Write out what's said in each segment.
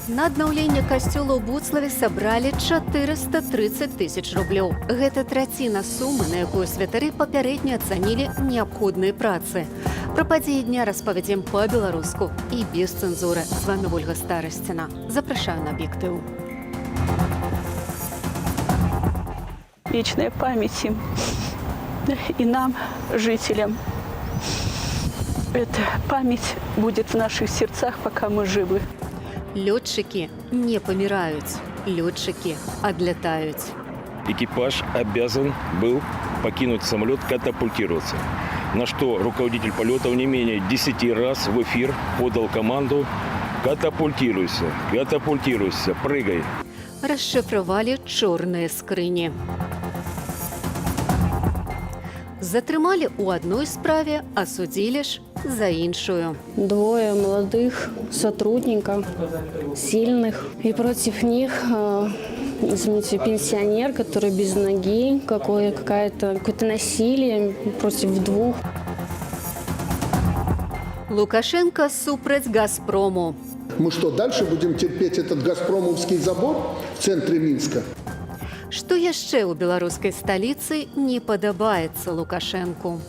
На аднаўленне касцёла ў Буцлаве сабралі 430 тысяч рублёў. Гэта траціна сумы, на якую святары папярэдне ацанілі неабходныя працы. Пра падзеі дня распавядзем па-беларуску і без цэнзуры. З вами Ольга Старасціна. Запрашаю на аб'ектыў. Вечная память им и нам, жителям. Эта память будет в наших сердцах, пока мы живы. Лётчыкі не паміраюць, лётчыкі адлятаюць. Экипаж обязан был покинуть самолет, катапультироваться. На что руководитель полетов не менее 10 раз в эфир подал команду «Катапультируйся, катапультируйся, прыгай». Расшифравалі чорныя скрыні. Затрымалі ў адной справе, а судзілі ж за іншую. Двое молодых сотрудников, сильных. И против них, извините, пенсионер, который без ноги, какое-то насилие против двух. Лукашенко супраць «Газпрому». Мы что, дальше будем терпеть этот газпромовский забор в центре Минска? Што яшчэ ў беларускай сталіцы не падабаецца Лукашэнку?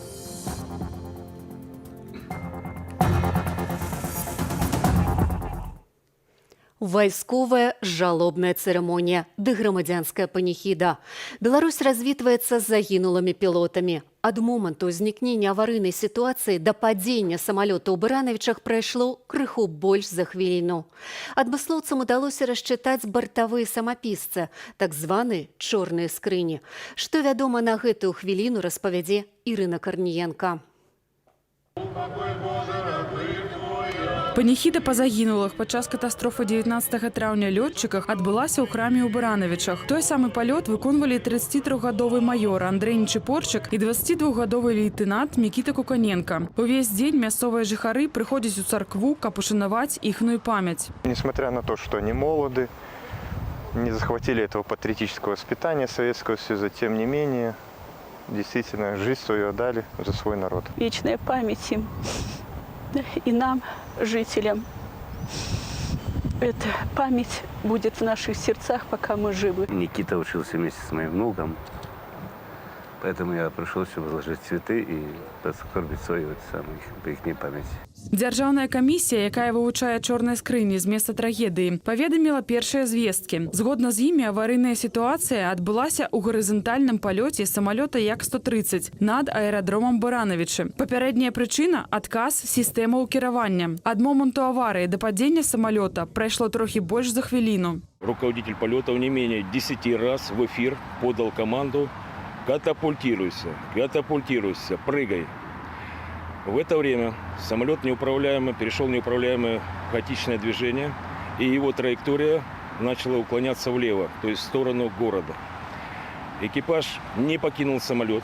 Вайсковая жалобная цырымонія ды грамадзянская паніхіда. Беларусь развітваецца з загінулымі пілотамі. Ад моманту ўзнікнення аварыйнай сітуацыі да падзення самалёта ў Баранавічах прайшло крыху больш за хвіліну. Адмыслоўцам удалося расчытаць бартавыя самапісцы, так званы чорныя скрыні. Што вядома на гэтую хвіліну, распавядзе Ірына Карніенка. Паніхіда па загінулых падчас катастрофы 19 траўня лётчыках адбылася ў храме ў Баранавічах. Той самы палёт выконвалі 33-гадовы маёр Андрэй Нечыпорчык і 22-гадовы лейтэнант Мікіта Куканенка. Увесь дзень мясцовыя жыхары прыходзяць у царкву, каб ушанаваць іхную памяць. Несмотря на то, что они молоды, не захватили этого патриотического воспитания Советского Союза, тем не менее, действительно, жизнь свою отдали за свой народ. Вечная память им и нам, жителям. Эта память будет в наших сердцах, пока мы живы. Никита учился вместе с моим внуком, поэтому я пришел, чтобы возложить цветы и поскорбить свою по их памяти. Дзяржаўная камісія, якая вывучае чорныя скрыні з месца трагедыі, паведаміла першыя звесткі. Згодна з імі, аварыйная сітуацыя адбылася ў гарызантальным палёце самалёта Як-130 над аэрадромам Баранавічы. Папярэдняя прычына – адказ сістэмаў кіравання. Ад моманту аварыі да падзення самалёта прайшло трохі больш за хвіліну. Руководитель полетов не менее 10 раз в эфир подал команду «Катапультируйся, катапультируйся, прыгай». В это время самолет неуправляемо перешел в неуправляемое хаотичное движение, и его траектория начала уклоняться влево, то есть в сторону города. Экипаж не покинул самолет,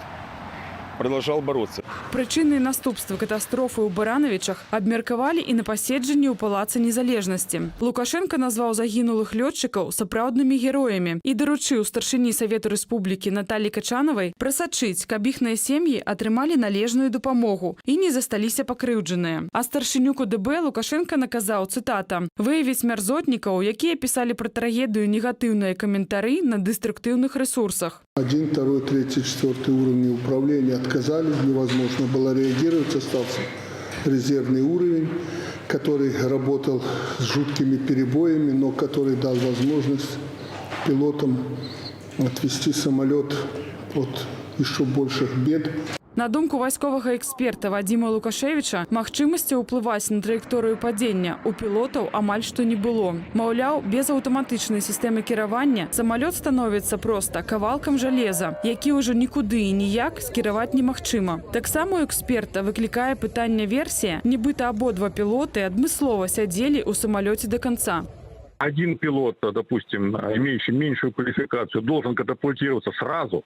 продолжал бороться. Прычыны і наступствы катастрофы ў Баранавічах абмеркавалі і на паседжанні ў Палацы Незалежнасці. Лукашенко назваў загінулых лётчыкаў сапраўднымі героямі і даручыў старшыні Савету Рэспублікі Наталлі Качанавай прасачыць, каб іхныя сем'і атрымалі належную дапамогу і не засталіся пакрыўджаныя. А старшыню КДБ Лукашенко наказаў, цытата, «выявіць мярзотнікаў, якія пісалі пра трагедыю негатыўныя каментары на деструктыўных ресурсах». 1, 2, 3, 4 уровни управления отказали, невозможно было реагировать, остался резервный уровень, который работал с жуткими перебоями, но который дал возможность пилотам отвести самолет от еще больших бед. На думку вайсковага эксперта Вадзіма Лукашевіча, магчымасці ўплываць на траекторыю падзення у пілотаў амаль што не было. Маўляў, без аўтаматычнай сістэмы кіравання самалёт становіцца проста кавалкам жалеза, які ўжо нікуды і ніяк скіраваць немагчыма. Таксама у эксперта выклікае пытанне версія, нібыта абодва пілоты адмыслова сядзелі ў самалёце до конца. Один пилот, допустим, имеющий меньшую квалификацию, должен катапультироваться сразу.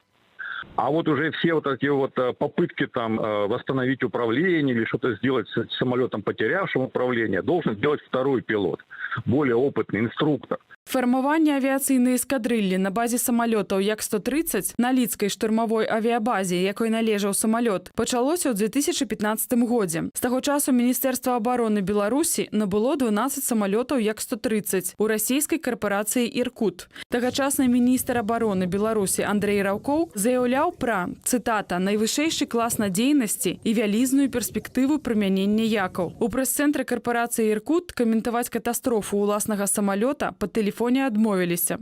А вот уже все вот эти вот попытки там восстановить управление или что-то сделать с самолетом, потерявшим управление, должен делать второй пилот, более опытный инструктор. Фармаванне авіацыйнай эскадрыллі на базе самалётаў Як-130 на Лідскай штурмавой авіябазе, якой належаў самалёт, пачалося ў 2015 годзе. З таго часу Міністэрства абароны Беларусі набыло 12 самалётаў Як-130 у расійскай карпорацыі «Іркут». Тагачасны міністр абароны Беларусі Андрей Раўкоў заяўляў пра, цытата, «найвышэйшы клас надзейнасці і вялізную перспектыву прымянення Якаў». У прэс-цэнтры карпорацыі «Іркут» каментаваць катастрофу ўласнага самалёта па тэлефоне адмовіліся.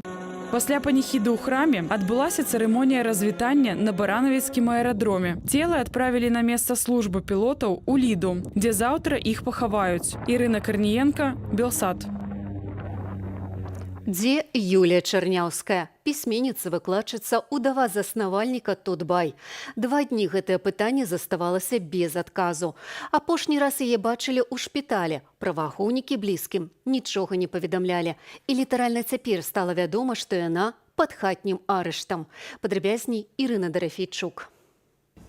Пасля паніхіды ў храме адбылася цырымонія развітання на Баранавіцкім аэрадроме. Целы адправілі на месца службы пілотаў у Ліду, дзе заўтра іх пахаваюць. Ірына Карніенка, Белсат. Дзе Юлія Чарняўская, пісьменніца, выкладчыца, удава заснавальніка Тутбай. 2 дні гэтае пытанне заставалася без адказу. Апошні раз яе бачылі ў шпіталі. Праваахоўнікі блізкім нічога не паведамлялі. І літаральна цяпер стала вядома, што яна пад хатнім арыштам. Падрабязней Ірына Дарафейчук.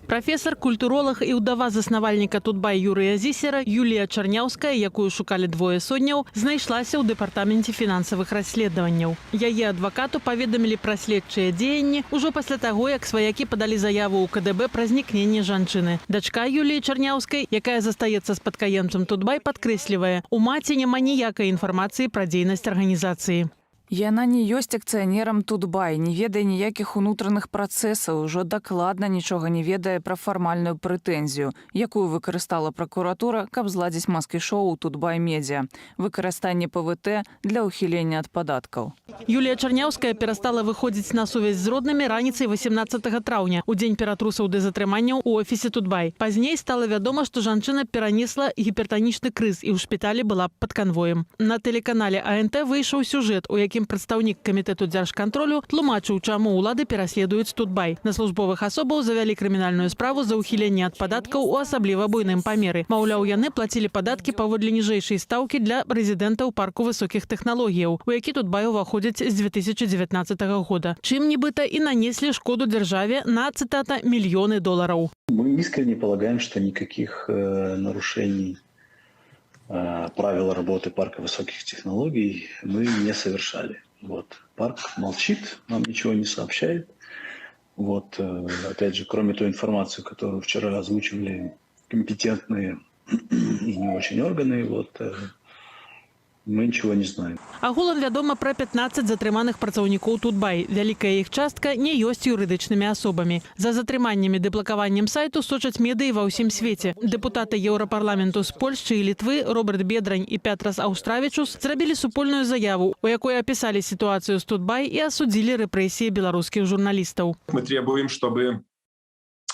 Прафесор, культуролог і ўдава заснавальніка Тутбай Юрыя Зісера Юлія Чарняўская, якую шукалі 2 сотняў, знайшлася ў дэпартаменце фінансавых расследаванняў. Яе адвакату паведамілі пра следчыя дзеянні ўжо пасля таго, як сваякі падалі заяву ў КДБ пра знікненне жанчыны. Дачка Юліі Чарняўскай, якая застаецца спадкаемцам Тутбай, падкрэслівае, у маці няма ніякай інфармацыі пра дзейнасць арганізацыі. Яна не ёсць акцыянерам Тутбай, не ведае ніякіх унутраных працэсаў, ужо дакладна нічога не ведае пра фармальную прэтэнзію, якую выкарыстала пракуратура, каб зладзіць маскі-шоу Тутбай Медіа, выкарыстанне ПВТ для ўхілення ад падаткаў. Юлія Чарняўская перастала выходзіць на сувязь з роднымі раніцай 18 траўня, у дзень ператрусаў ды затрыманняў у офісе Тутбай. Пазней стала вядома, што жанчына перанесла гіпертанічны крыз і ў шпіталі была пад канвоем. На тэлеканале АНТ выйшаў сюжэт, у якім прадстаўнік камітэту дзяржкантролю тлумачыў, чаму ўлады пераследуюць Тутбай. На службовых асобаў завялі крымінальную справу за ўхіленне ад падаткаў у асабліва буйным памеры. Маўляў, яны плацілі падаткі паводле ніжэйшай стаўкі для рэзідэнтаў парку высокіх тэхналогіяў, у які Тутбай уваходзіць з 2019 года. Чым нібыта і нанеслі шкоду дзяржаве на, цытата, $мільёны. Мы искренне полагаем, что никаких нарушений правила работы парка высоких технологий мы не совершали. Парк молчит, нам ничего не сообщает. Опять же, кроме той информации, которую вчера озвучивали компетентные и не очень органы, мы ничего не знаем. Агулам вядома пра 15 затрыманых працаўнікоў Тутбай. Вялікая іх частка не ёсць юрыдычнымі асобамі. За затрыманнямі ды блакаваннем сайту сочаць медыі ва ўсім свеце. Дэпутаты Еўрапарламенту з Польшчы і Літвы Роберт Бедрань і Пятрас Аўстравічус зрабілі супольную заяву, у якой апісалі сітуацыю з Тутбай і асудзілі рэпрэсіі беларускіх журналістаў. Мы требуем, чтобы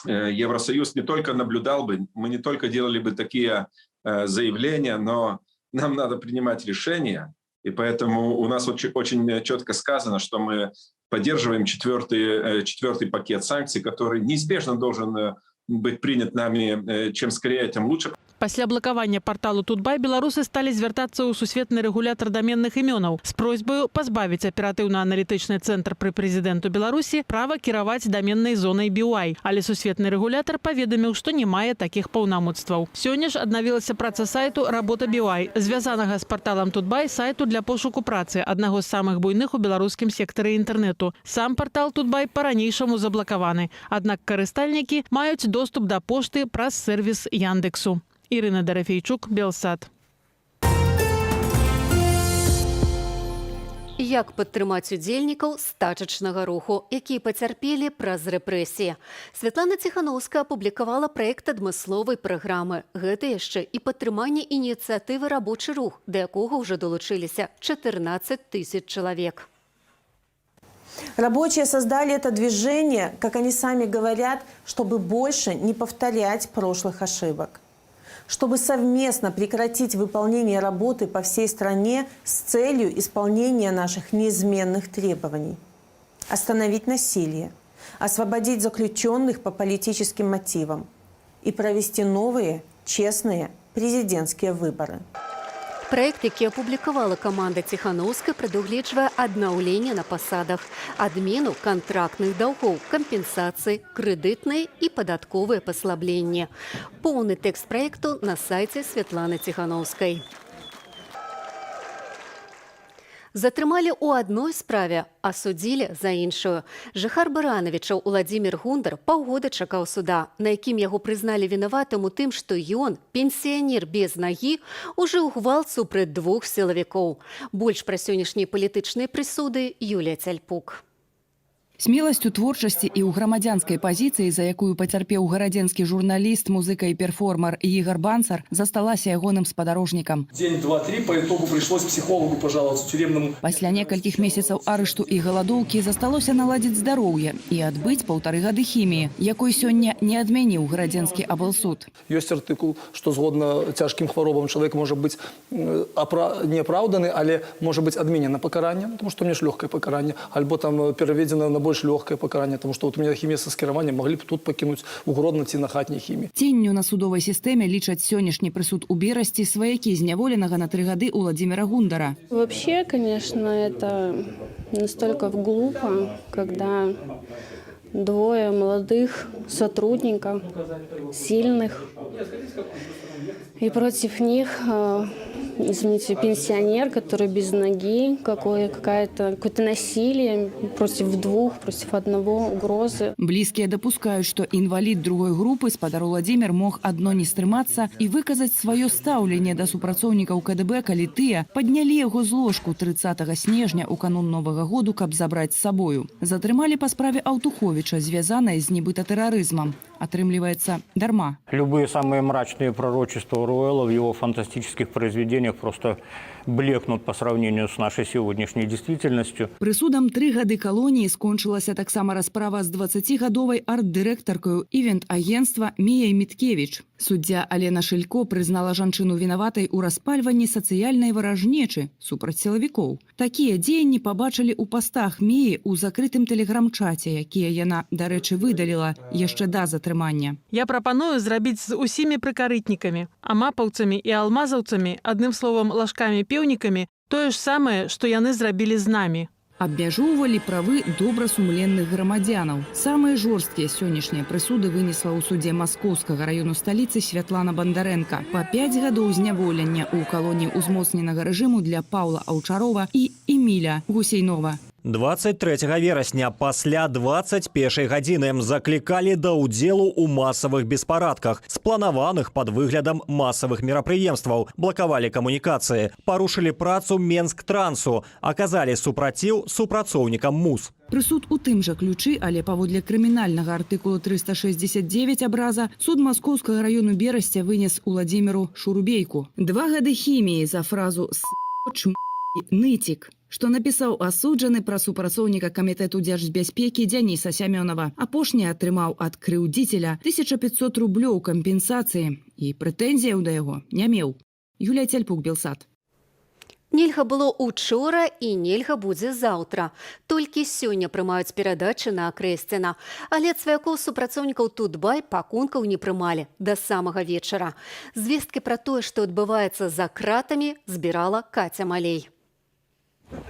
Евросоюз не только наблюдал бы, мы не только делали бы такие заявления, но нам надо принимать решения, и поэтому у нас очень четко сказано, что мы поддерживаем четвертый пакет санкций, который неизбежно должен быть принят нами, чем скорее, тем лучше. Пасля блакавання парталу Тутбай беларусы сталі звяртацца ў сусветны рэгулятар даменных імёнаў з просьбаю пазбавіць аператыўна-аналітычны цэнтр пры прэзідэнту Беларусі права кіраваць даменнай зонай BY, але сусветны рэгулятар паведаміў, што не мае такіх паўнамоцтваў. Сёння ж аднавілася праца сайту «Работа BY», звязанага з парталам Тутбай сайту для пошуку працы, аднаго з самых буйных у беларускім сектары інтэрнэту. Сам партал Тутбай па-ранейшаму заблакаваны, аднак карыстальнікі маюць доступ да пошты праз сервіс Яндексу. Ірына Дарафейчук, Белсат. Як падтрымаць удзельнікаў стачачнага руху, якія пацярпелі праз рэпрэсіі? Святлана Ціхановская апублікавала праект адмысловай праграмы. Гэта яшчэ і падтрыманне ініцыятывы «Рабочы рух», да якога ўжо долучыліся 14 000 чалавек. Рабочие создали это движение, как они сами говорят, чтобы больше не повторять прошлых ошибок. Чтобы совместно прекратить выполнение работы по всей стране с целью исполнения наших неизменных требований. Остановить насилие, освободить заключенных по политическим мотивам и провести новые, честные президентские выборы. Праект, які апублікавала каманда Ціхановскай, прадугледжвае аднаўленне на пасадах, адмену кантрактных даўгоў, кампенсацыі, крэдытныя і падатковыя паслабленні. Поўны тэкст праекту на сайце Святланы Ціхановскай. Затрымалі ў адной справе, а судзілі за іншую. Жыхар Барановіча Уладзімір Гундар паўгода чакаў суда, на якім яго прызналі вінаватым у тым, што ён, пенсіянер без нагі, ужыў гвалт супраць 2 сілавікоў. Больш пра сённяшнія палітычныя прысуды Юлія Цяльпук. Смеласць у творчасці і ў грамадзянскай пазіцыі, за якую пацярпеў гарадзенскі журналіст, музыка і перформер Ігор Банцар, засталася ягоным спадарожнікам. День, два, три, по итогу пришлось психологу пожаловаться тюремному. Пасля некалькіх месяцаў арышту і галадоўкі засталося наладзіць здароўе і адбыць 1,5 гады хіміі, якой сёння не адмяніў гарадзенскі аблсуд. Ёсць артыкул, што згодна цяжкім хваробам чалавек можа быць не апраўданы, але можа быць адменена пакаранне, тому што мне ж лёгкае пакаранне, альбо там пераведзена на больш лёгкае пакаранне, тому што у меня хімія са скіраваннем маглі б тут пакінуць у Гродна ці на хатняй хіміі. Ценню на судовай сістэме лічаць сённяшні прысуд у Берасці сваякі зняволенага на 3 гады Уладзіміра Гундара. Вообще, конечно, это настолько глупо, когда 2 молодых сотрудников, сильных, и против них, извините, пенсионер, который без ноги, какое-то насилие против 2, против 1, угрозы. Блізкія дапускаюць, што інвалід 2-й групы спадар Уладзімір мог адно не стрымацца і выказаць сваё стаўленне да супрацоўнікаў КДБ, калі тыя паднялі яго з ложку 30 снежня ў канун Новага году, каб забраць з сабою. Затрымалі па справе Аўтуховіча, звязанай з нібыта тэрарызмам. Атрымліваецца, дарма. Любые самые мрачные пророчества Оруэлла в его фантастических произведениях просто блекнут по сравнению с нашей сегодняшней действительностью. Прысудам 3 гады калоніі скончылася таксама расправа з 20-гадовай арт-дырэктаркаю івент-агенства Міяй Міткевіч. Суддзя Алена Шылько прызнала жанчыну вінаватай у распальванні сацыяльнай варажнечы супраць сілавікоў. Такія дзеянні пабачылі ў пастах Міі ў закрытым тэлеграм-чаце, якія яна, дарэчы, выдаліла яшчэ да затрымання. Я прапаную зрабіць з усімі прыкарытнікамі, амапаўцамі і алмазаўцамі, адным словам, лашкамі-пеўнікамі, тое ж самае, што яны зрабілі з намі. Абмяжоўвалі правы добрасумленных грамадзянаў. Самыя жорсткія сённяшнія прысуды вынесла ў судзе Маскоўскага раёну сталіцы Святлана Бандарэнка. Па 5 гадоў зняволення ў калоніі ўзмоцненага рэжыму для Паўла Аўчарова і Эміля Гусейнова. 23 верасня пасля 21 гадзіны заклікалі да ўдзелу ў масавых беспарадках, спланаваных пад выглядам масавых мерапрыемстваў, блакавалі камунікацыі, парушылі працу Менск-трансу, аказалі супраціў супрацоўнікам МУЗ. Прысуд у тым жа ключы, але паводле крымінальнага артыкулу 369 абраза, суд Маскоўскага раёну Берасця вынес Уладзіміру Шурубейку 2 гады хіміі за фразу «нытик», што напісаў асуджаны пра супрацоўніка камітэту дзяржбяспекі Дзяніса Сямёнава. Апошні атрымаў ад крыўдзіцеля 1500 рублёў кампенсацыі і прэтэнзіяў да яго не меў. Юлія Цяльпук, Белсат. Нельга было учора і нельга будзе заўтра. Толькі сёння прымаюць перадачы на Акрэсціна. Але ад сваякоў супрацоўнікаў Тутбай пакункаў не прымалі да самага вечара. Звесткі пра тое, што адбываецца за кратамі, збірала Каця Малей.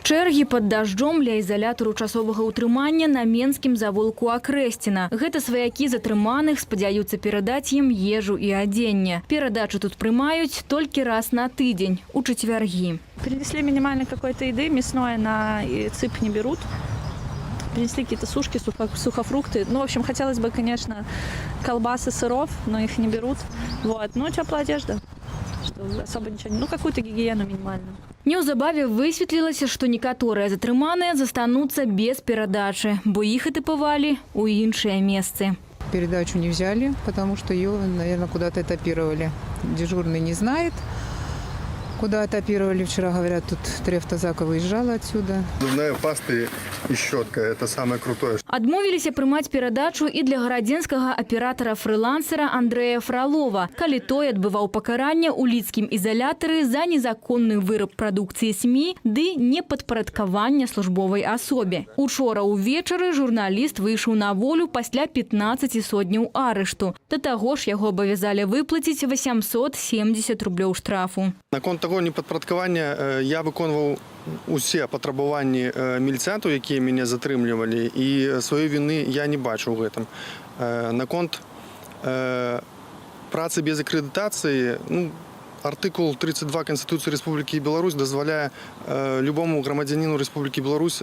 Чэргі пад дажджом ля ізалятару часовага ўтрымання на менскім завулку Акрэсціна. Гэта сваякі затрыманых спадзяюцца перадаць ім ежу і адзенне. Перадачу тут прымаюць толькі раз на тыдзень, у чацвяргі. Принесли минимально какой-то еды, мясное на ЦИП не берут. Принесли какие-то сушки, сухофрукты. Ну, в общем, хотелось бы, конечно, колбасы, сыров, но их не берут. Вот. Ну, теплая одежда. Что особо ничего не... Ну, какую-то гигиену минимальную. Неўзабаве высветлілася, што некаторыя затрыманыя застануцца без перадачы, бо іх атыпавалі ў іншыя месцы. Передачу не взяли, потому что ее, наверное, куда-то этапировали. Дежурный не знает, куда этапировали. Вчера, говорят, тут 3 автозака выезжала отсюда. Зубная паста и щетка – это самое крутое. Адмовіліся прымаць перадачу і для гарадзенскага аператара-фрылансера Андрэя Фралова, калі той адбываў пакаранне ў лідскім ізалятары за незаконны выраб прадукцыі СМІ ды непадпарадкаванне службовай асобе. Учора ўвечары журналіст выйшаў на волю пасля 15 сотняў арышту. Да таго ж яго абавязалі выплаціць 870 рублёў штрафу. Наконт таго непадпарадкавання я выконваў усе патрабаванні міліцыянтаў, якія мяне затрымлівалі, і сваёй віны я не бачу ў гэтым. Наконт працы без акрэдытацыі, Артикул 32 Конституции Республики Беларусь дозволяє любому громадянину Республики Беларусь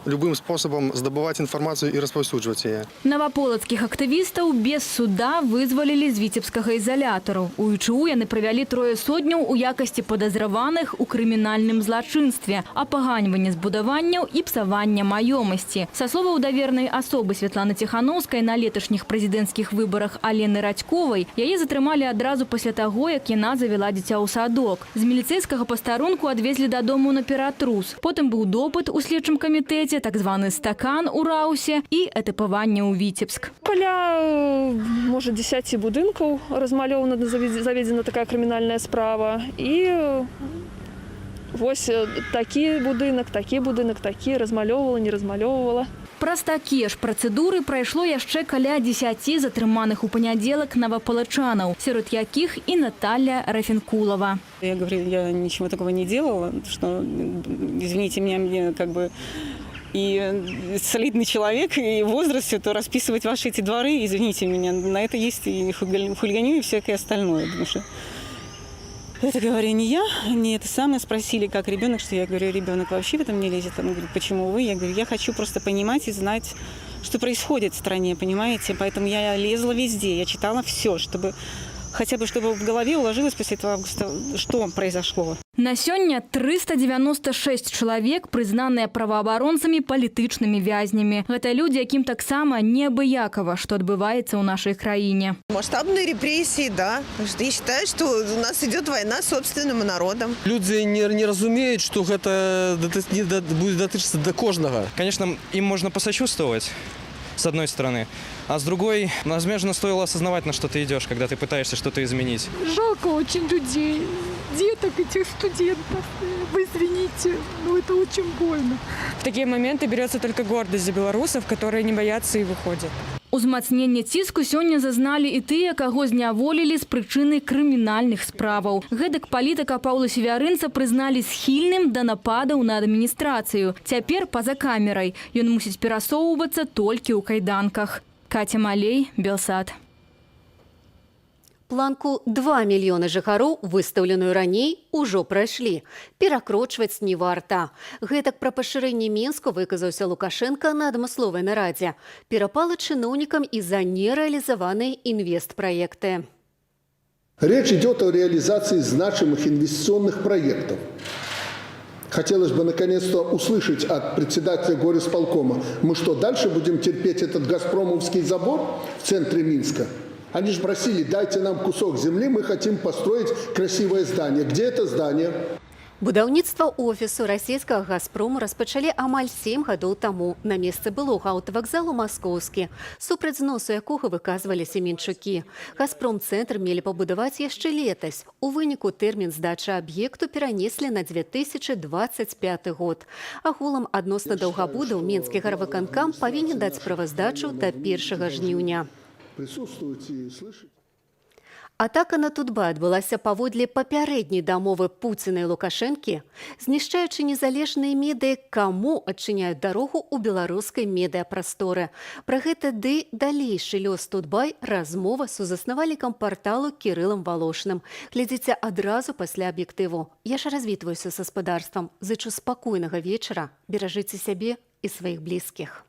любым способом здобывать информацию и распаўсюджваць яе. Наваполацкіх актывістаў без суда вызвалілі з віцебскага ізалятару. У ІЧУ яны правялі 3 судняў у якасці падазраваных у крымінальным злачынстве, апаганьванне збудаванняў і псавання маёмасці. Са словаў давернай асобы Святланы Ціхановскай на леташніх прэзідэнцкіх выбарах Алены Радзьковай, яе затрымалі адразу пасля таго, як яна завяла дзіця ў садок. З міліцэйскага пастарунку адвезлі дадому на Ператрус. Потым быў допыт у следчым камітэце, так званы стакан у Раусе і этапаванне ў Віцебск. Каля, может, 10 будынкаў размалёвана, заведена такая крымінальная справа. І вось такі будынак, такі размалёвала, не размалёвала. Праз такія ж працэдуры прайшло яшчэ каля 10 затрыманых у панядзелак наваполачанаў, сярод якіх і Наталья Рафінкулова. Я говорю, я ничего такого не делала, что, извините меня, мне как бы и солидный человек, и в возрасте, то расписывать ваши эти дворы, извините меня, на это есть и хулиганью, и всякое остальное. Потому что это, говорю, не я, не это самое. Спросили, как ребенок, что я говорю, ребенок вообще в этом не лезет. Он говорит, почему вы? Я говорю, я хочу просто понимать и знать, что происходит в стране, понимаете? Поэтому я лезла везде, я читала все, чтобы хотя бы, чтобы в голове уложилось после этого августа, что произошло. На сёння 396 чалавек прызнаныя праваабаронцамі палітычнымі вязнямі. Гэта людзі, якім таксама неабыякава, што адбываецца ў нашай краіне. Масштабные репрессии, да. Я считаю, что у нас идет война с собственным народом. Люди не разумеют, что это будет дотычиться до кожного. Конечно, им можно посочувствовать, с одной стороны. А с другой, возможно, стоило осознавать, на что ты идешь, когда ты пытаешься что-то изменить. Жалко очень людей, деток, этих студентов. Вы извините, но это очень больно. В такие моменты берется только гордость за белорусов, которые не боятся и выходят. Узмацненне ціску сёння зазналі і тыя, каго зняволілі з прычыны крымінальных справаў. Гэтак палітыка Паўла Севярынца прызналі схільным да нападаў на адміністрацыю. Цяпер па-за камерай. Ён мусіць перасоўвацца толькі ў кайданках. Катя Малей, Белсад. Планку 2 мільёны жыхароў, выстаўленую раней, ужо прайшлі. Перакрочваць не варта. Гэтак пра пашырэнне Мінску выказаўся Лукашенко на адмысловай нарадзе. Перапала чыноўнікам і за нереализованные инвестпроекты. Речь идет о реализации значимых инвестиционных проектов. Хотелось бы наконец-то услышать от председателя горисполкома, мы что, дальше будем терпеть этот газпромовский забор в центре Минска? Они же просили, дайте нам кусок земли, мы хотим построить красивое здание. Где это здание? Будаўніцтва офісу расійскага «Газпрому» распачалі амаль 7 гадоў таму на месцы былога аўтавакзалу «Маскоўскі», супраць зносу якога выказваліся мінчукі. «Газпром-цэнтр» мелі пабудаваць яшчэ летась. У выніку тэрмін здачы аб'екту перанеслі на 2025 год. Агулам адносна даўгабудаў мінскі гарвыканкам павінен даць справаздачу да 1 жніўня. Присутствуйте и слышите. Атака на Тутбай адбылася паводле папярэдняй дамовы Пуціна і Лукашэнкі, знішчаючы незалежныя медыа, каму адчыняюць дарогу ў беларускай медыапрасторы. Пра гэта ды далейшы лёс Тутбай размова з сузаснавальнікам парталу Кірылам Волошным. Глядзіце адразу пасля аб'ектыву. Я ж развітваюся з гаспадарствам. Зычу спакойнага вечара. Беражыце сябе і сваіх блізкіх.